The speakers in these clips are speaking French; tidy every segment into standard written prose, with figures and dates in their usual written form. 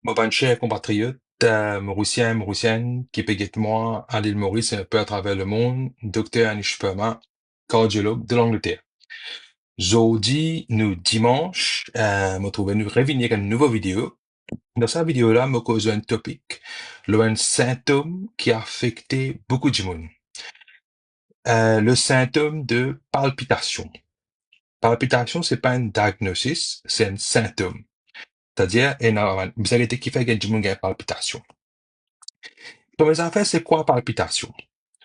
Bon, chers compatriotes, Mauriciens, Mauriciennes, qui avec moi à l'île Maurice et un peu à travers le monde, Dr. Anish Perma, cardiologue de l'Angleterre. Aujourd'hui, nous dimanche, me trouvons nous revenir à une nouvelle vidéo. Dans cette vidéo-là, me cause un topic, un symptôme qui a affecté beaucoup de monde. Le symptôme de palpitation. Palpitation, c'est pas un diagnosis, c'est un symptôme. C'est-à-dire, il y a une bizarreté qui fait que du monde a une palpitation. Pour mes affaires, c'est quoi palpitation?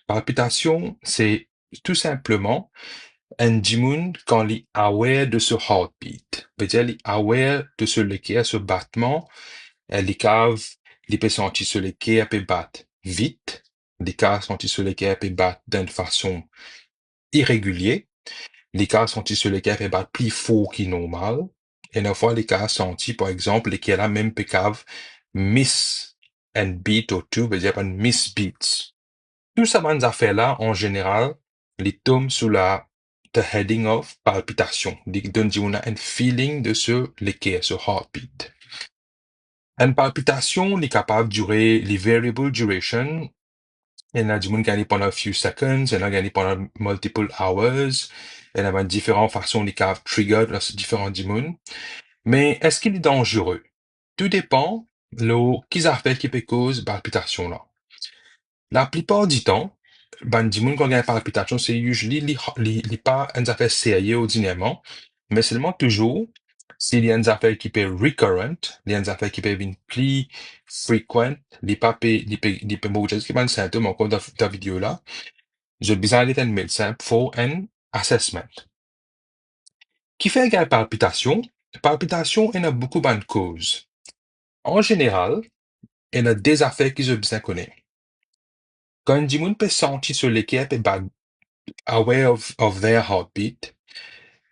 Palpitation, c'est tout simplement un dimoun quand il est aware de ce heartbeat. C'est-à-dire, il est aware de ce battement, les caves, il peut sentir ce cœur peut battre vite, les caves sentir ce cœur peut battre d'une façon irrégulière, les caves sentir ce cœur peut battre plus fort qu'il normal, et une fois les caves sentir, par exemple, les cœurs là même peut miss un beat ou two, c'est-à-dire un miss beats. Tout ça, ces affaires-là, en général, les tombent sous the heading of palpitation. Ils donnent un feeling de ce heartbeat. Une palpitation est capable de durer les variable duration. Il y en a du monde qui gagne pendant a few seconds, il y en a qui gagne pendant multiple hours. Il y en a différentes façons de trigger dans ces différents du monde. Mais est-ce qu'il est dangereux? Tout dépend de qui affaires qui peut cause palpitation là. La plupart du temps, ben, du monde quand il y a une palpitation, c'est usually pas une affaire sérieuse ordinairement, mais seulement toujours s'il y a une affaire qui peut recurrent, il y a une affaire qui peut être plus frequent, les pas mauvais, qui un symptôme encore dans la vidéo là, je besoin d'aller un médecin pour un assessment. Qui fait qu'il y a une palpitation? Palpitation, il y a beaucoup de causes. En général, il y a des affaires qui sont besoin connaître. Quand du monde peut sentir sur l'équipe et aware of their heartbeat,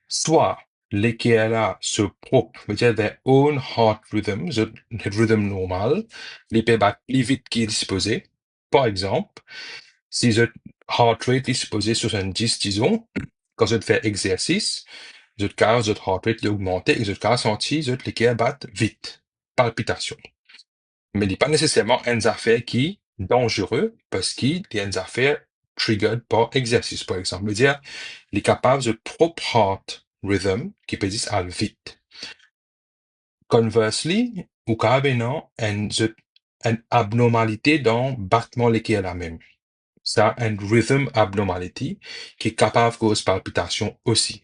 soit lesquels-là se propre, c'est-à-dire their own heart rhythm, le rhythm normal, les peut battre plus vite qu'il est disposé. Par exemple, si le heart rate est supposé 70, disons, quand je fais exercice, je cas, votre heart rate est augmenté et je cas senti, les cœurs battent vite. Palpitation. Mais il n'est pas nécessairement une affaire qui est dangereux parce qu'il y a une affaire triggered par exercice, par exemple. C'est-à-dire, il est capable de propre heart rhythm qui peut dire aller vite. Conversely, ou carrément une abnormalité dans battement les cœurs la même. Ça, un rhythm abnormality qui est capable de cause palpitation aussi.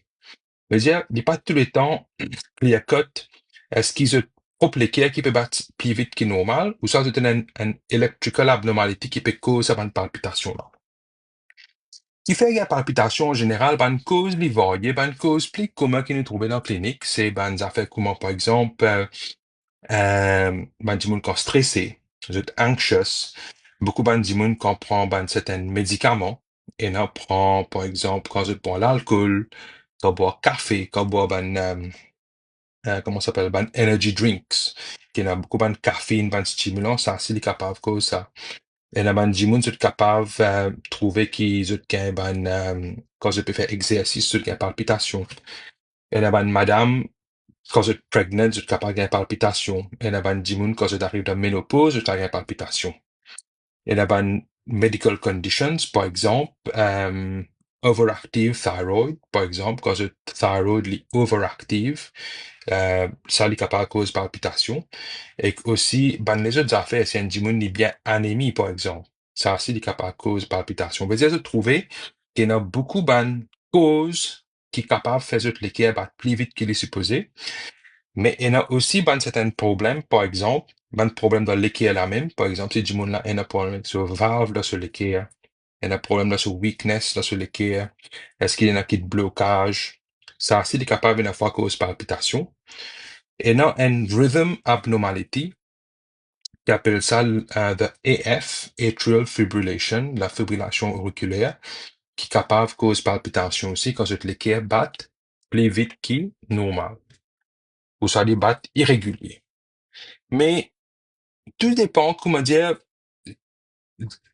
C'est-à-dire, il n'est pas tout le temps clear cut. Est-ce qu'ils ont propre les cœurs qui peut battre plus vite que normal, ou ça, c'est une electrical abnormality qui peut causer une palpitation là. Qui fait qu'il y a palpitation en général, une cause les variées, une cause plus commune que nous trouvons dans la clinique, c'est des affaires comme par exemple, du monde qui est stressé, vous êtes anxious, beaucoup du monde qui prend certains médicaments, et on prend par exemple quand je prends l'alcool, quand boit café, quand boit comment ça s'appelle, energy drinks, qui a beaucoup de caféine, de stimulant, ça, c'est capable de cause ça. Et là, du monde, c'est capable de trouver qu'ils ont quand je peux faire exercice, c'est une palpitation. Et là, madame, quand je suis pregnant, je suis capable de palpitation. Et là, du monde, quand je arrive dans la ménopause, je suis capable de palpitation. Et là, medical conditions, par exemple, overactive thyroid, par exemple, quand je thyroid est overactive, ça est capable de cause palpitation. Et aussi, les autres affaires, si un dimoun est bien anémie, par exemple, ça aussi est capable de cause palpitation. Vous avez trouvé qu'il y a beaucoup de causes qui sont capables de faire les cœurs battre plus vite qu'il est supposé. Mais il y a aussi certains problèmes, par exemple, un problème dans l'équerre là même, par exemple, si du monde là, il y a un problème sur valve là sur l'équerre, il y a un problème là sur weakness là sur l'équerre, est-ce qu'il y en a qui de blocage, ça aussi est capable de fois cause palpitation. Et là, un rhythm abnormality, qui appelle ça the AF, atrial fibrillation, la fibrillation auriculaire, qui est capable de cause palpitation aussi quand l'équerre bat plus vite qu'il normal, ou ça les bat irrégulier. Mais tout dépend, comment dire,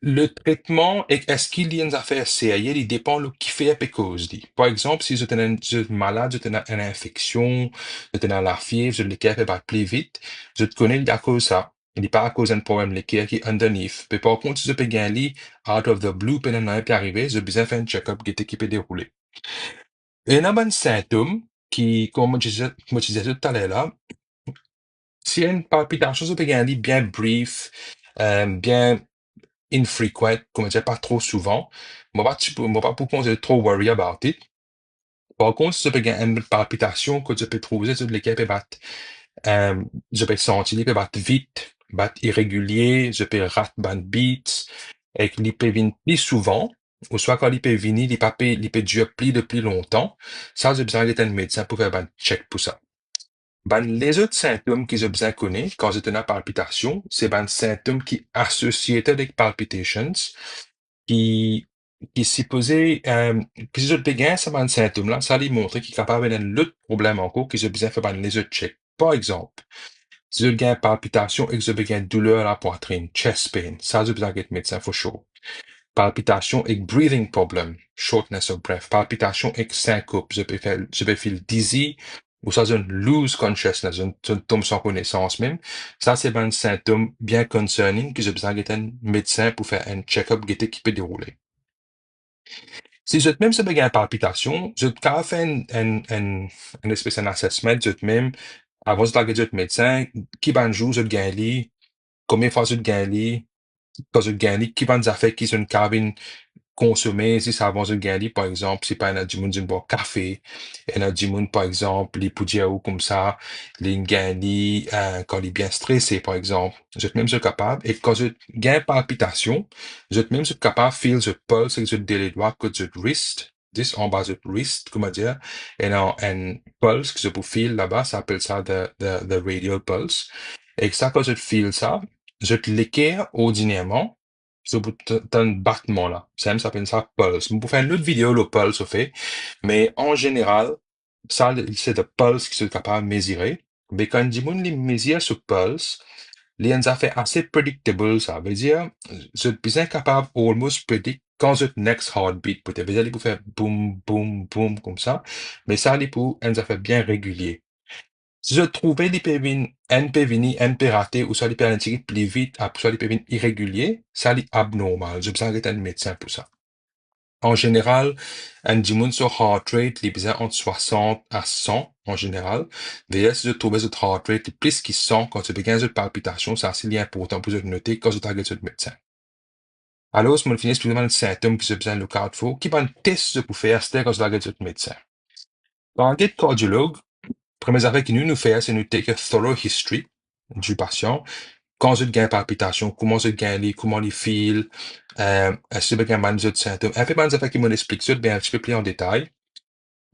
le traitement, est-ce qu'il y a une affaire sérieuse, il dépend de qui fait la cause. Par exemple, si vous êtes malade, vous avez une infection, vous avez la fièvre, vous êtes fait battre plus vite, je te connais la cause ça. Il n'est pas à cause d'un problème l'équerre qui est underneath. Mais par contre, si vous avez un lit out of the blue, pendant un qui arrivé, vous avez besoin de faire un check-up qui peut dérouler. Et il y a un symptôme qui, comme je disais tout à l'heure là, s'il y a une palpitation, vous avez un lit bien brief, bien infrequent, comme je disais, pas trop souvent. Moi, pas pour qu'on se trop worry about it. Par contre, si tu peux gagner une palpitation que tu peux trouver sur lesquelles peut battre, je peux sentir, il peut battre vite, battre irrégulier, je peux rater ban beats, et qu'il peut venir plus souvent, ou soit quand il peut venir, il peut durer plus longtemps. Ça, j'ai besoin d'être un médecin pour faire un check pour ça. Ben, les autres symptômes qu'ils ont besoin de connaître quand c'est une palpitation, c'est ben symptômes qui associés avec palpitations, qui, qui supposé, que les autres béguins, ça ben symptômes-là, ça lui montre qu'il est capable d'un autre problème encore qu'ils ont besoin de faire ben les autres checks. Par exemple, si vous avez une palpitation et que vous avez une douleur à la poitrine, chest pain, ça, vous avez besoin d'être médecin for sure. Palpitation et breathing problem, shortness of breath, palpitation et syncope, je peux faire dizzy, ou ça, c'est lose consciousness, je tombe sans connaissance même. Ça, c'est un symptôme bien concerning que j'ai besoin d'être un médecin pour faire un check-up qui peut dérouler. Si je même se une palpitation, je vais faire une espèce d'assessment, je même, avant de la médecin, qui va jouer, je gagne, combien de fois je gagne, quand je gagne, qui va nous faire qui sont une cabine consommer, si ça avance de gagner, par exemple, si pas un du monde boit café, et un du monde, par exemple, les poudias ou comme ça, les gagne, quand il est bien stressé, par exemple. Je suis même capable, et quand je gagne palpitation, je suis même capable de feel le pulse avec le délai droit que je wrist, 10 en bas de wrist, comment dire, et un pulse que je peux feel là-bas, ça s'appelle ça the radial pulse. Et ça, quand je feel ça, je te l'équerre ordinairement, so, t'as un battement là. Ça s'appelle ça pulse. On peut faire une autre vidéo, le pulse, au fait. Mais en général, ça, c'est le pulse qui est capable de mesurer. Mais quand du monde les mesure ce pulse, les gens fait assez predictable, ça veut dire, je suis capable almost predict quand je next heartbeat, peut-être, il peut faire boum, boum, boum, comme ça. Mais ça, il peut, un fait bien régulier. Si je trouvais les pévines NP NP raté, ou soit les pévines plus vite, soit les pévines irréguliers, ça c'est abnormal. J'ai besoin d'être un médecin pour ça. En général, un diminue sur heart rate, il besoin entre 60 à 100, en général. D'ailleurs, si je trouvais ce heart rate plus qu'il 100 quand tu begins de palpitation, c'est assez important pour je noter quand je target le médecin. Alors, je me finis plus ou moins le symptôme que j'ai besoin de le cadre qui va un test pour faire, c'est quand je target le médecin. Dans un cardiologue, première affaire que nous faisons, c'est nous take a thorough history du patient. Quand je gagne palpitation, comment je gagne, comment il feel, est-ce qu'il y a un autres symptômes. Un peu des affaires qui m'expliquent ça, bien un petit peu plus en détail.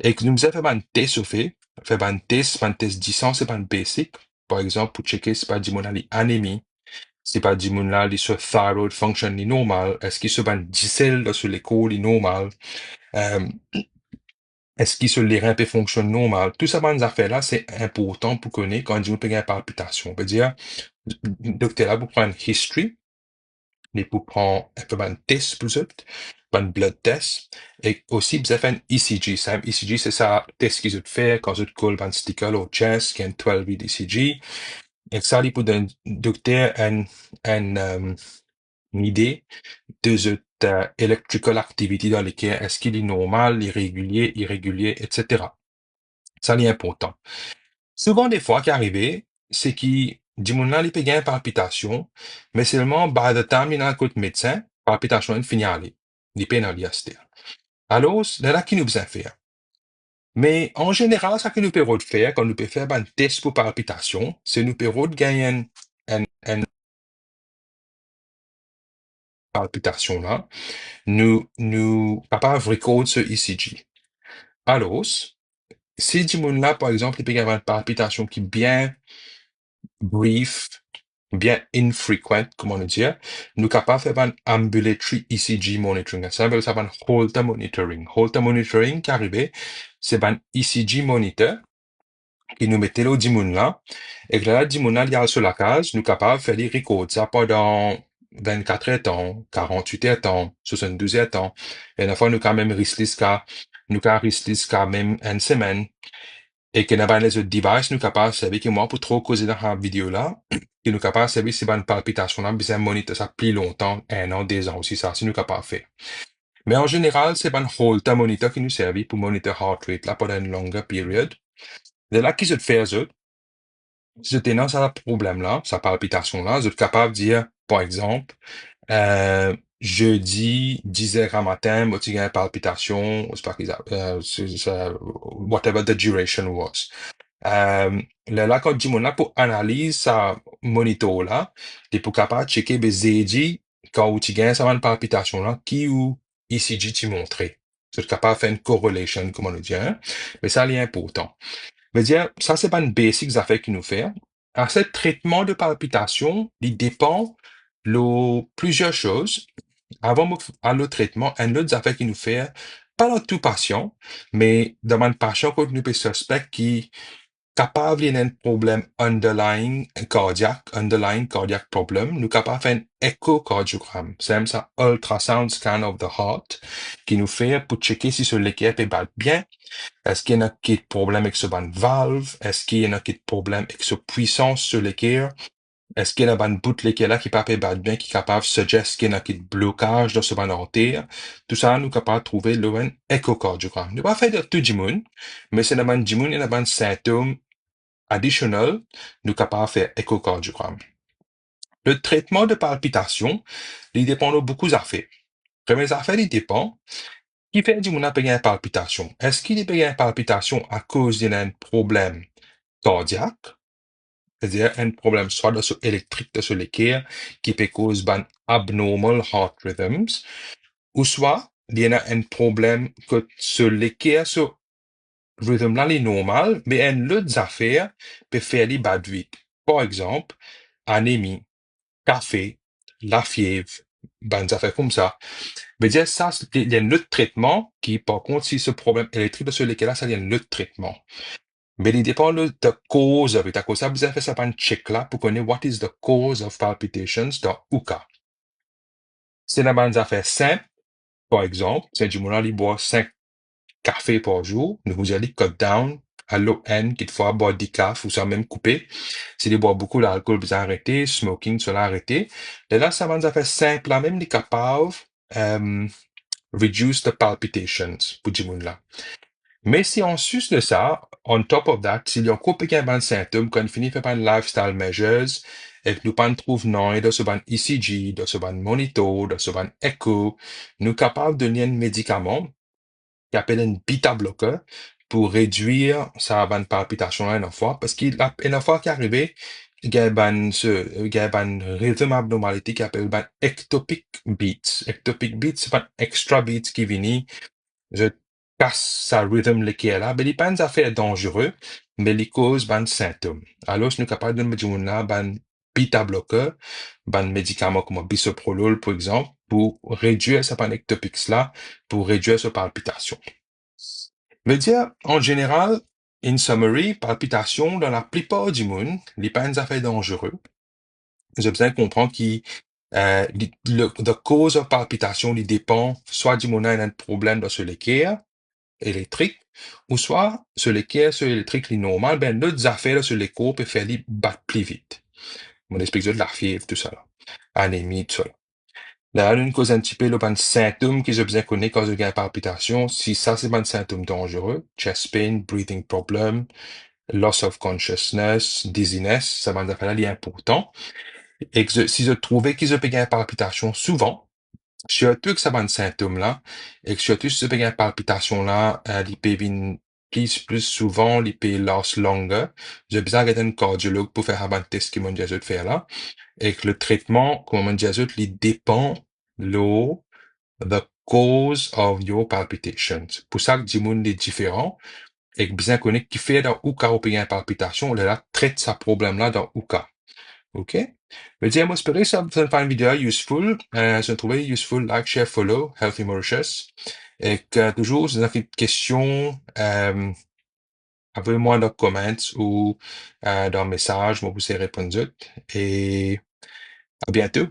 Et que nous avons fait un test au fait, fait un test 10 ans, c'est pas un basic. Par exemple, pour checker si pas du monde a anémie, si pas du monde là, sur thyroid function normal, est-ce qu'il se bat 10 cells sur l'écho, normal, euh, est-ce qu'il se les reins peut fonctionner normal? Tout ça, ces affaires-là, c'est important pour connaître quand on peut une palpitation. On peut dire, le docteur là, pour prendre une history, mais pour prendre un peu un test pour ça, un blood test, et aussi, vous avez un ECG. Ça, un ECG, c'est ça, test qu'ils ont fait quand vous collent un sticker au chest, qui est un 12 read ECG. Et ça, il peut donner docteur une idée de cette electrical activity dans lesquelles est-ce qu'il est normal, irrégulier, etc. Ça, c'est important. Souvent, des fois, qui arrivait, c'est qu'il dit, mon il peut gagner palpitation, mais seulement, by the time il a un coup de médecin, palpitation, il finit à aller. Il peut aller à ce terme. Alors, c'est là qu'il nous besoin faire. Mais, en général, ça que nous pouvons faire, quand nous pouvons faire un test pour palpitation, c'est nous pouvons gagner une palpitation là. Nous, papa, record ce ECG. Alors, si du monde là, par exemple, il peut y avoir une palpitation qui est bien brief, bien infrequent, comment le dire, nous capables de faire un ambulatory ECG monitoring. Ça veut dire un Holter monitoring. Holter monitoring qui arrive, c'est un ECG monitor qui nous mettait là au dimoun là, et que là, le dimoun là, il y a sur la case, nous capables de faire des records ça pendant 24 heures temps, 48 heures temps, 72 heures temps. Et une fois, nous quand même risque quand même une semaine. Et que dans les autres devices, nous capables de savoir que moi, pour trop causer dans la vidéo là, que nous capables de savoir si une palpitation là, besoin de monitorer ça plus longtemps, 1 an, 2 ans aussi, ça, si nous capables de faire. Mais en général, c'est un Holter monitor qui nous sert pour monitorer heart rate là pendant une longue période. De là, qui se fait, eux, si tu dans ce problème là, sa palpitation là, vous êtes capable de dire, par exemple, jeudi, 10 heures à matin, moi, tu as une palpitation, c'est pas qu'ils whatever the duration was. Là, quand tu là pour analyser sa monitor là, tu es pour capable de checker les ZG quand tu gagnes sa palpitation là, qui ou ECG tu montré. Tu es capable de faire une correlation, comme on le dit, hein? Mais ça, c'est important. Je veux dire, ça, c'est pas une basic affaire qu'il nous fait. Alors, ce traitement de palpitation, il dépend de plusieurs choses. Avant à le traitement, un autre affaire qu'il nous fait, pas dans tout patient, mais dans un patient qu'on nous peut suspect qui capable il y a un problème underlying cardiac problem, nous capable de faire un échocardiogramme. C'est ça, ultrasound scan of the heart, qui nous fait pour checker si ce l'équipe est bat bien. Est-ce qu'il y en a qui ont problème avec ce ban valve? Est-ce qu'il y en a qui ont problème avec ce puissance sur l'équerre? Est-ce qu'il y a un bout de l'équerre là qui peut pas bien, qui est capable de suggérer qu'il y en a qui blocage dans ce ban artère? Tout ça, nous capable de trouver le échocardiogramme. Nous pas faire de tout le monde, mais c'est dans le monde, il y a un symptôme additionnel, nous capable de faire échocardiogramme. Le traitement de palpitation, il dépend de beaucoup d'affaires. Première affaire, il dépend qui fait du monde a une palpitation. Est-ce qu'il a une palpitation à cause d'un problème cardiaque, c'est-à-dire un problème soit de ce électrique de ce l'équerre qui peut causer un abnormal heart rhythms, ou soit il y a un problème que ce l'équerre, ce rhythm là est normal, mais une autre affaire peut faire les bad vite. Par exemple, anémie, café, la fièvre, ben, des affaires comme ça. Mais dire ça, il y a un autre traitement qui, par contre, si ce problème électrique de ce là ça, il y a un autre traitement. Mais il dépend de la cause of it. À cause ça, vous avez fait ça par un check là pour connaître what is the cause of palpitations dans UCA. C'est une bonne affaire simple. Par exemple, c'est du monde qui boit 5 cafés par jour. Nous vous allez cut down à l'eau N, qu'il faut boire 10 cafés ou ça même couper. Si vous boivez beaucoup d'alcool, vous arrêtez, smoking, cela arrêtez. Et là, ça va nous faire simple, là, même les capables, reduce the palpitations pour du monde là. Mais si en sus de ça, on top of that, s'il y a encore un symptôme, quand on finit par faire lifestyle measures, et que nous pas trouve non, de ce ban ECG, de ce ban monitor, de ce ban echo, nous capables de donner un médicament qui appelle un bêta bloqueur pour réduire sa ban palpitation là une fois, parce qu'il a une fois qui est arrivé, il y a un rhythm abnormality qui appelle ban ectopic beats. Ectopic beats, c'est pas un extra beats qui vient je casse sa rhythm qui est là, mais il pas une affaire dangereux, mais il cause ban symptômes. Alors, si nous sommes capables de mettre là, ban bêta bloqueur, ban médicament comme bisoprolol, par exemple, pour réduire sa panectopics là, pour réduire sa palpitation. Mais dire, en général, in summary, palpitation, dans la plupart du monde, n'est pas une affaire dangereux. J'ai besoin de comprendre que the cause of palpitation, il dépend soit du monde a un problème dans ce l'équerre, électrique, ou soit sur l'équerre, sur l'électrique, les normal, ben, d'autres affaires sur les cours peuvent faire les battre plus vite. On explique de la fièvre, tout ça, là. Anémie, tout ça. Là, une cause un petit peu, le ban symptômes qu'ils ont besoin de connaître quand ils ont une palpitation. Si ça, c'est un symptôme dangereux, chest pain, breathing problem, loss of consciousness, dizziness, ça va faire là, important. Et que si je trouvais qu'ils ont une palpitation souvent, surtout que ça va un symptôme là, et que surtout si tu as une palpitation là, il peut venir plus souvent, il peut last longer. J'ai besoin d'un cardiologue pour faire un test qui m'a dit de faire là. Et que le traitement, comme on m'a dit, il dépend de the cause of your palpitations. Pour ça que du monde est différent, et que bien connaître qui fait dans ou cas ou une palpitation, là, traite ce problème là dans ou cas. OK? Mais dis, moi, j'espère que ça vous faire une vidéo useful. Si vous trouvez useful, like, share, follow, Healthy Mauritius. Et que toujours, si vous avez des questions, envoyez-moi dans les comments ou dans le message, moi, vous y répondre. Et à bientôt.